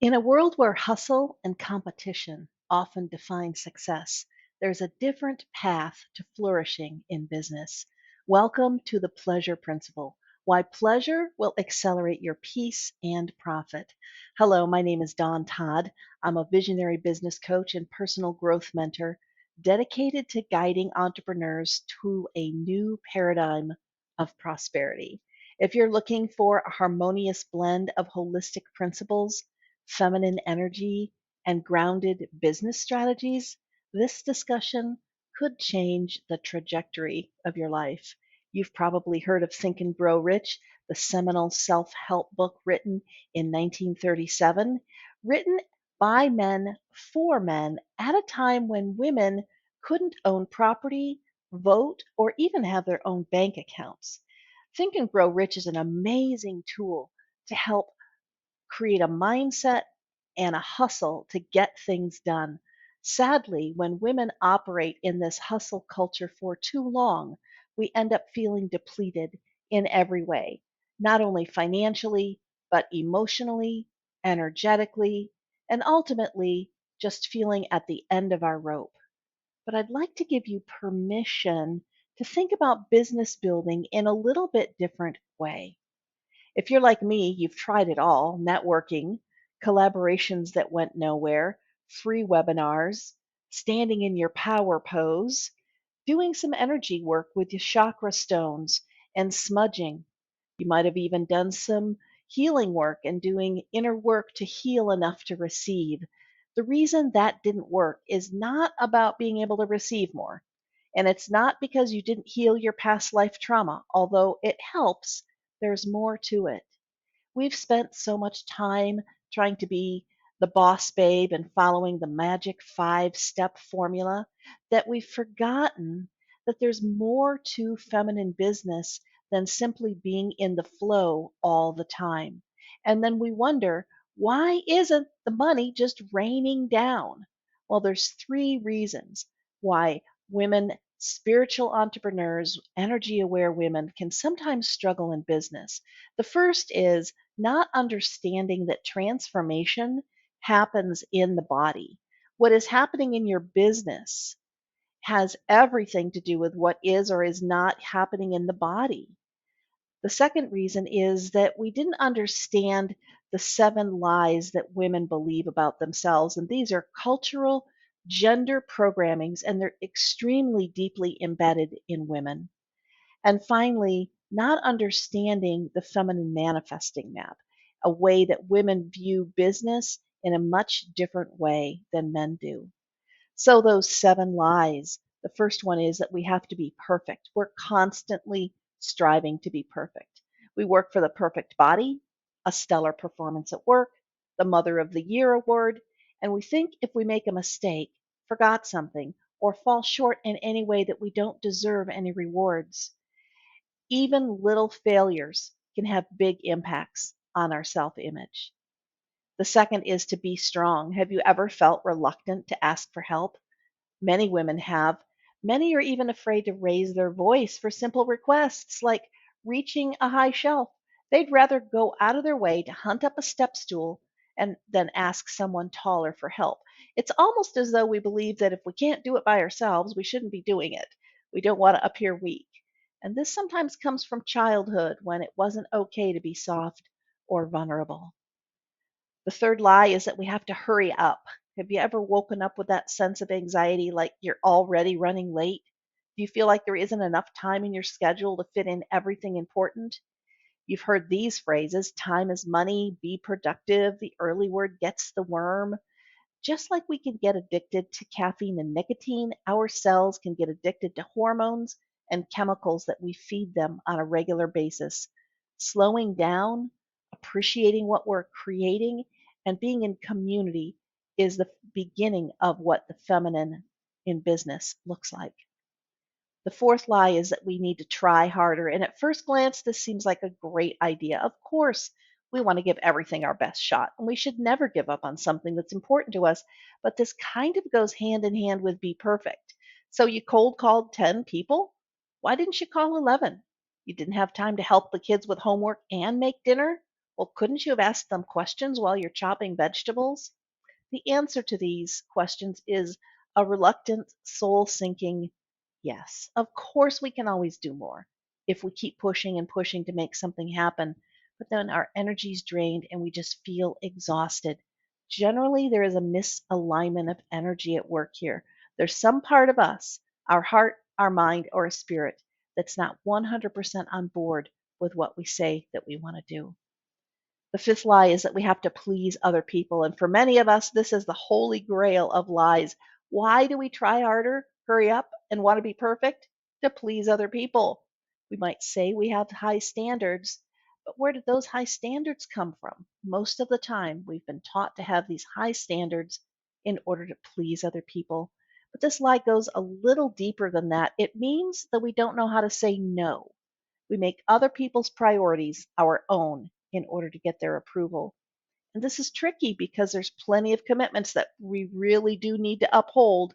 In a world where hustle and competition often define success, there's a different path to flourishing in business. Welcome to the Pleasure Principle, why pleasure will accelerate your peace and profit. Hello, my name is Dawn Todd. I'm a visionary business coach and personal growth mentor dedicated to guiding entrepreneurs to a new paradigm of prosperity. If you're looking for a harmonious blend of holistic principles, feminine energy, and grounded business strategies, this discussion could change the trajectory of your life. You've probably heard of Think and Grow Rich, the seminal self help book written in 1937, written by men for men at a time when women couldn't own property, vote, or even have their own bank accounts. Think and Grow Rich is an amazing tool to help create a mindset and a hustle to get things done. Sadly, when women operate in this hustle culture for too long, we end up feeling depleted in every way, not only financially, but emotionally, energetically, and ultimately just feeling at the end of our rope. But I'd like to give you permission to think about business building in a little bit different way. If you're like me, you've tried it all: networking, collaborations that went nowhere, free webinars, standing in your power pose, doing some energy work with your chakra stones, and smudging. You might have even done some healing work and doing inner work to heal enough to receive. The reason that didn't work is not about being able to receive more. And it's not because you didn't heal your past life trauma, although it helps, there's more to it. We've spent so much time trying to be the boss babe and following the magic 5 step formula that we've forgotten that there's more to feminine business than simply being in the flow all the time. And then we wonder, why isn't the money just raining down? Well, there's 3 reasons why women, spiritual entrepreneurs, energy aware women can sometimes struggle in business. The first is not understanding that transformation happens in the body. What is happening in your business has everything to do with what is or is not happening in the body. The second reason is that we didn't understand the 7 lies that women believe about themselves. And these are cultural gender programmings, and they're extremely deeply embedded in women. And finally, not understanding the feminine manifesting map, a way that women view business in a much different way than men do. So, those 7 lies, the first one is that we have to be perfect. We're constantly striving to be perfect. We work for the perfect body, a stellar performance at work, the Mother of the Year award, and we think if we make a mistake, forgot something, or fall short in any way that we don't deserve any rewards. Even little failures can have big impacts on our self image. The second is to be strong. Have you ever felt reluctant to ask for help? Many women have. Many are even afraid to raise their voice for simple requests like reaching a high shelf. They'd rather go out of their way to hunt up a step stool and then ask someone taller for help. It's almost as though we believe that if we can't do it by ourselves, we shouldn't be doing it. We don't want to appear weak. And this sometimes comes from childhood when it wasn't okay to be soft or vulnerable. The third lie is that we have to hurry up. Have you ever woken up with that sense of anxiety like you're already running late? Do you feel like there isn't enough time in your schedule to fit in everything important? You've heard these phrases: time is money, be productive, the early word gets the worm. Just like we can get addicted to caffeine and nicotine, our cells can get addicted to hormones and chemicals that we feed them on a regular basis. Slowing down, appreciating what we're creating, and being in community is the beginning of what the feminine in business looks like. The fourth lie is that we need to try harder. And at first glance, this seems like a great idea. Of course, we want to give everything our best shot, and we should never give up on something that's important to us. But this kind of goes hand in hand with be perfect. So you cold called 10 people? Why didn't you call 11? You didn't have time to help the kids with homework and make dinner? Well, couldn't you have asked them questions while you're chopping vegetables? The answer to these questions is a reluctant, soul sinking yes. Of course, we can always do more if we keep pushing and pushing to make something happen, but then our energy's drained and we just feel exhausted. Generally, there is a misalignment of energy at work here. There's some part of us, our heart, our mind, or a spirit, that's not 100% on board with what we say that we want to do. The fifth lie is that we have to please other people. And for many of us, this is the holy grail of lies. Why do we try harder, hurry up, and want to be perfect? To please other people. We might say we have high standards, but where did those high standards come from? Most of the time, we've been taught to have these high standards in order to please other people. But this lie goes a little deeper than that. It means that we don't know how to say no. We make other people's priorities our own in order to get their approval. And this is tricky because there's plenty of commitments that we really do need to uphold,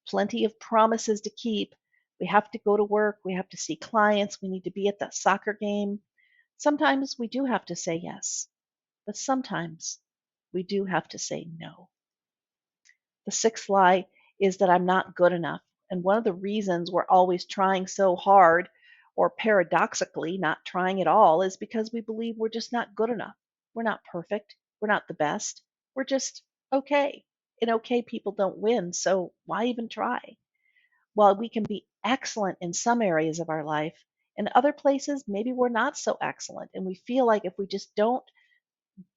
plenty of promises to keep. We have to go to work, we have to see clients, we need to be at that soccer game. Sometimes we do have to say yes, but sometimes we do have to say no. The sixth lie is that I'm not good enough. And one of the reasons we're always trying so hard, or paradoxically not trying at all, is because we believe we're just not good enough. We're not perfect. We're not the best. We're just okay. And okay people don't win, so why even try? While we can be excellent in some areas of our life, in other places, maybe we're not so excellent. And we feel like if we just don't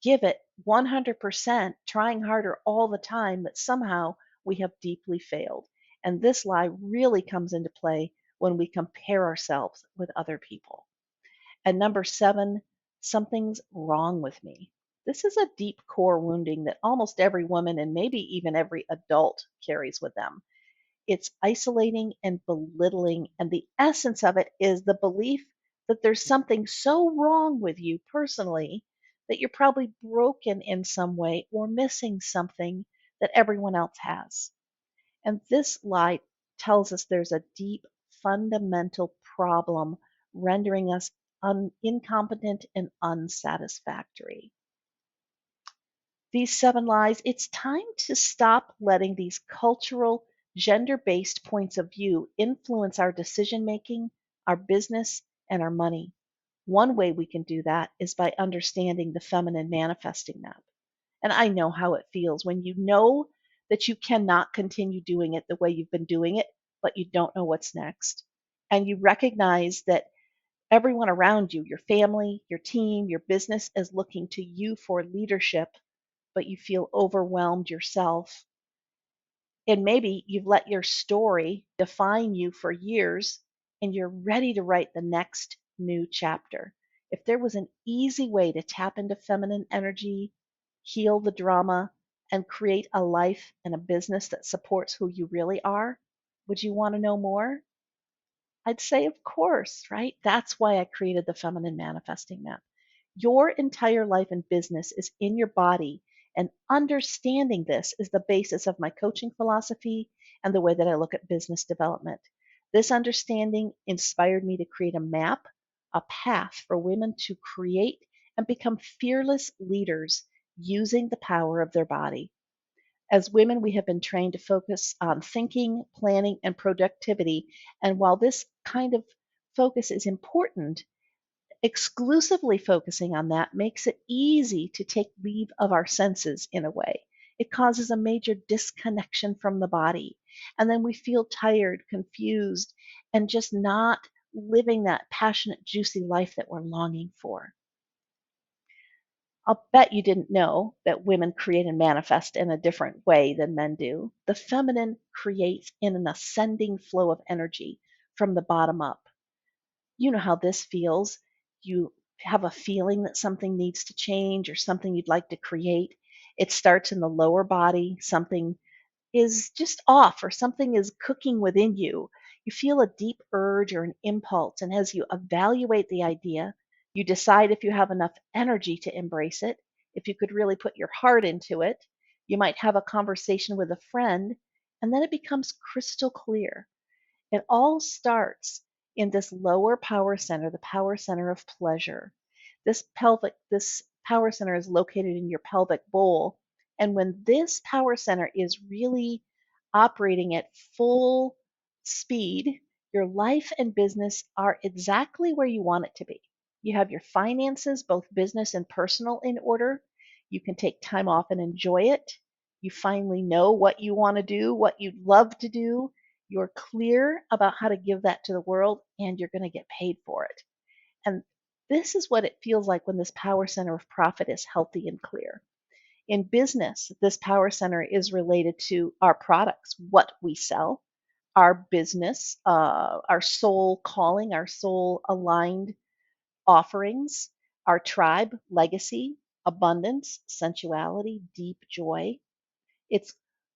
give it 100%, trying harder all the time, that somehow we have deeply failed. And this lie really comes into play when we compare ourselves with other people. And number seven, something's wrong with me. This is a deep core wounding that almost every woman and maybe even every adult carries with them. It's isolating and belittling, and the essence of it is the belief that there's something so wrong with you personally that you're probably broken in some way or missing something that everyone else has. And this lie tells us there's a deep fundamental problem rendering us incompetent and unsatisfactory. These seven lies, it's time to stop letting these cultural, gender based points of view influence our decision making, our business, and our money. One way we can do that is by understanding the feminine manifesting map. And I know how it feels when you know that you cannot continue doing it the way you've been doing it, but you don't know what's next. And you recognize that everyone around you, your family, your team, your business, is looking to you for leadership, but you feel overwhelmed yourself. And maybe you've let your story define you for years and you're ready to write the next new chapter. If there was an easy way to tap into feminine energy, heal the drama, and create a life and a business that supports who you really are, would you want to know more? I'd say, of course, right? That's why I created the Feminine Manifesting Map. Your entire life and business is in your body, and understanding this is the basis of my coaching philosophy and the way that I look at business development. This understanding inspired me to create a map, a path for women to create and become fearless leaders using the power of their body. As women, we have been trained to focus on thinking, planning, and productivity. And while this kind of focus is important, exclusively focusing on that makes it easy to take leave of our senses in a way. It causes a major disconnection from the body. And then we feel tired, confused, and just not living that passionate, juicy life that we're longing for. I'll bet you didn't know that women create and manifest in a different way than men do. The feminine creates in an ascending flow of energy from the bottom up. You know how this feels. You have a feeling that something needs to change or something you'd like to create. It starts in the lower body, something is just off or something is cooking within you. You feel a deep urge or an impulse, and as you evaluate the idea, you decide if you have enough energy to embrace it, if you could really put your heart into it. You might have a conversation with a friend, and then it becomes crystal clear. It all starts in this lower power center, the power center of pleasure. This power center is located in your pelvic bowl. And when this power center is really operating at full speed, your life and business are exactly where you want it to be. You have your finances, both business and personal, in order. You can take time off and enjoy it. You finally know what you want to do, what you'd love to do. You're clear about how to give that to the world, and you're going to get paid for it. And this is what it feels like when this power center of profit is healthy and clear. In business, this power center is related to our products, what we sell, our business, our soul calling, our soul aligned offerings, our tribe, legacy, abundance, sensuality, deep joy. It's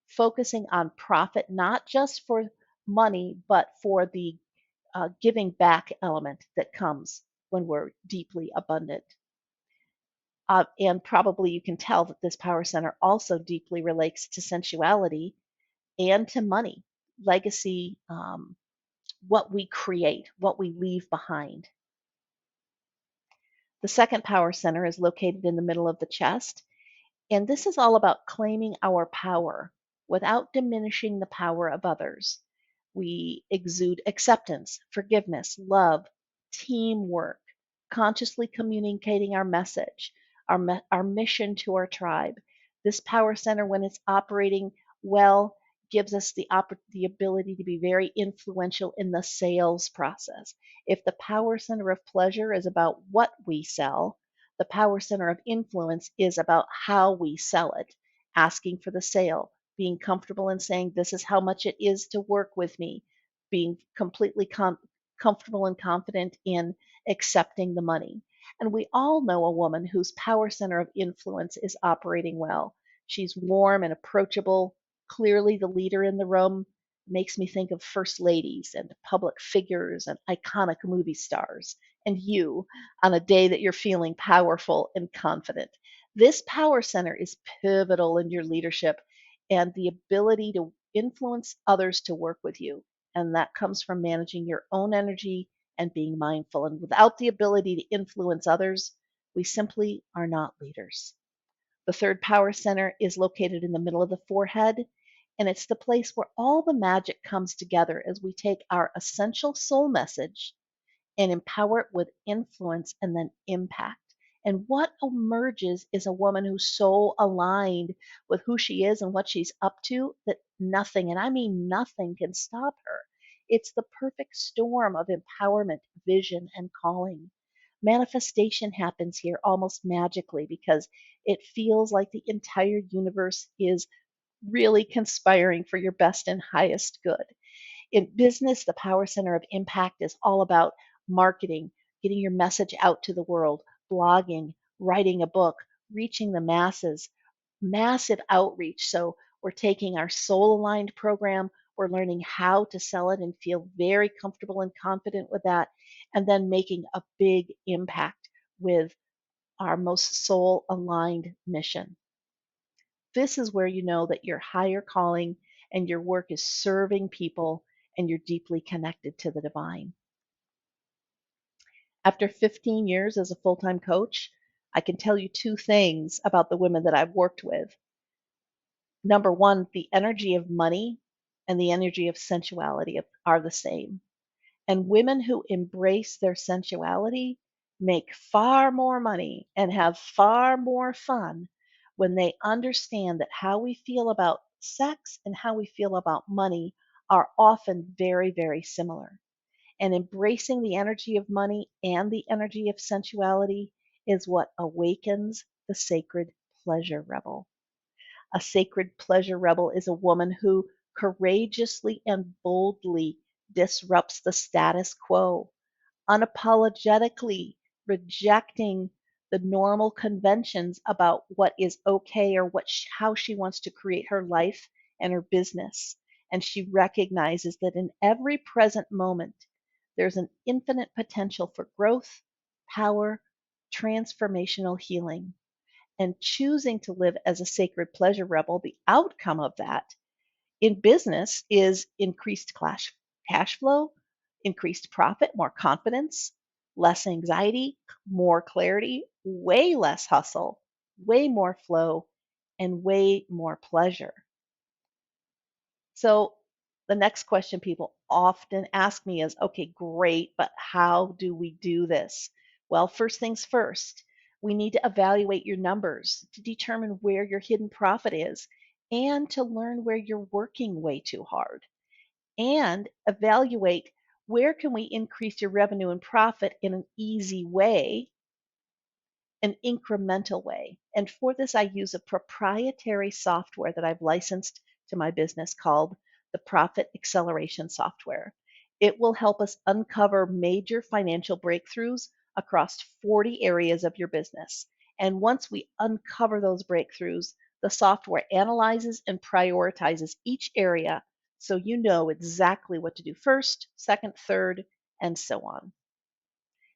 focusing on profit, not just for money, but for the giving back element that comes when we're deeply abundant. And probably you can tell that this power center also deeply relates to sensuality and to money, legacy, what we create, what we leave behind. The second power center is located in the middle of the chest. And this is all about claiming our power without diminishing the power of others. We exude acceptance, forgiveness, love, teamwork, consciously communicating our message, our mission to our tribe. This power center, when it's operating well, gives us the ability to be very influential in the sales process. If the power center of pleasure is about what we sell, the power center of influence is about how we sell it, asking for the sale, being comfortable in saying, this is how much it is to work with me, being completely comfortable and confident in accepting the money. And we all know a woman whose power center of influence is operating well. She's warm and approachable, clearly the leader in the room. Makes me think of first ladies and public figures and iconic movie stars, and you on a day that you're feeling powerful and confident. This power center is pivotal in your leadership and the ability to influence others to work with you. And that comes from managing your own energy and being mindful. And without the ability to influence others, we simply are not leaders. The third power center is located in the middle of the forehead, and it's the place where all the magic comes together as we take our essential soul message and empower it with influence and then impact. And what emerges is a woman who's so aligned with who she is and what she's up to that nothing, and I mean nothing, can stop her. It's the perfect storm of empowerment, vision, and calling. Manifestation happens here almost magically because it feels like the entire universe is really conspiring for your best and highest good. In business, the power center of impact is all about marketing, getting your message out to the world, blogging, writing a book, reaching the masses, massive outreach. So we're taking our soul aligned program, we're learning how to sell it and feel very comfortable and confident with that, and then making a big impact with our most soul aligned mission. This is where you know that your higher calling and your work is serving people and you're deeply connected to the divine. After 15 years as a full time coach, I can tell you two things about the women that I've worked with. Number one, the energy of money and the energy of sensuality are the same. And women who embrace their sensuality make far more money and have far more fun when they understand that how we feel about sex and how we feel about money are often very, very similar. And embracing the energy of money and the energy of sensuality is what awakens the sacred pleasure rebel. A sacred pleasure rebel is a woman who courageously and boldly disrupts the status quo, unapologetically rejecting the normal conventions about what is okay or how she wants to create her life and her business. And she recognizes that in every present moment, there's an infinite potential for growth, power, transformational healing. And choosing to live as a sacred pleasure rebel, the outcome of that in business is increased cash flow, increased profit, more confidence, less anxiety, more clarity, way less hustle, way more flow, and way more pleasure. So the next question people often ask me is, okay, great, but how do we do this? Well, first things first, we need to evaluate your numbers to determine where your hidden profit is and to learn where you're working way too hard and evaluate where can we increase your revenue and profit in an easy way, an incremental way. And for this, I use a proprietary software that I've licensed to my business called the Profit Acceleration Software. It will help us uncover major financial breakthroughs across 40 areas of your business. And once we uncover those breakthroughs, the software analyzes and prioritizes each area so you know exactly what to do first, second, third, and so on.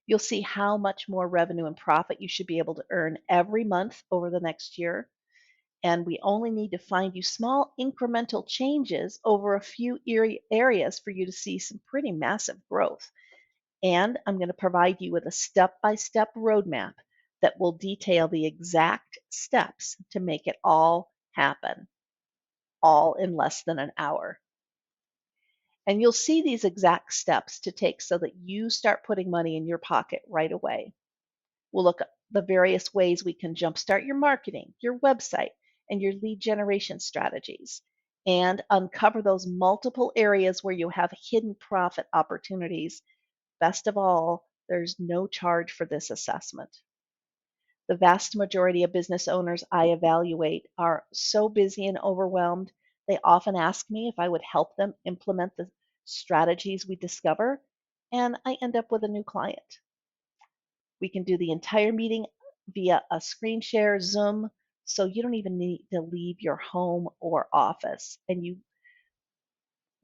You'll see how much more revenue and profit you should be able to earn every month over the next year. And we only need to find you small incremental changes over a few areas for you to see some pretty massive growth. And I'm going to provide you with a step by step roadmap that will detail the exact steps to make it all happen, all in less than an hour. And you'll see these exact steps to take so that you start putting money in your pocket right away. We'll look at the various ways we can jumpstart your marketing, your website, and your lead generation strategies, and uncover those multiple areas where you have hidden profit opportunities. Best of all, there's no charge for this assessment. The vast majority of business owners I evaluate are so busy and overwhelmed, they often ask me if I would help them implement the strategies we discover, and I end up with a new client. We can do the entire meeting via a screen share, Zoom, so you don't even need to leave your home or office. And you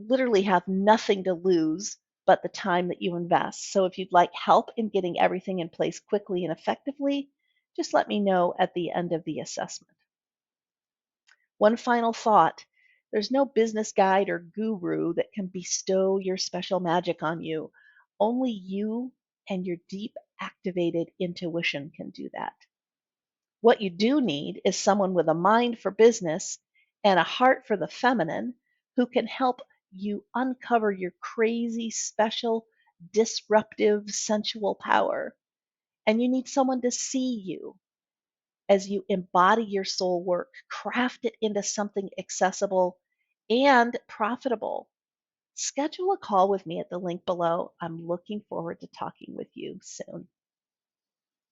literally have nothing to lose but the time that you invest. So if you'd like help in getting everything in place quickly and effectively, just let me know at the end of the assessment. One final thought. There's no business guide or guru that can bestow your special magic on you. Only you and your deep activated intuition can do that. What you do need is someone with a mind for business and a heart for the feminine who can help you uncover your crazy, special, disruptive, sensual power. And you need someone to see you as you embody your soul work, craft it into something accessible and profitable. Schedule a call with me at the link below. I'm looking forward to talking with you soon.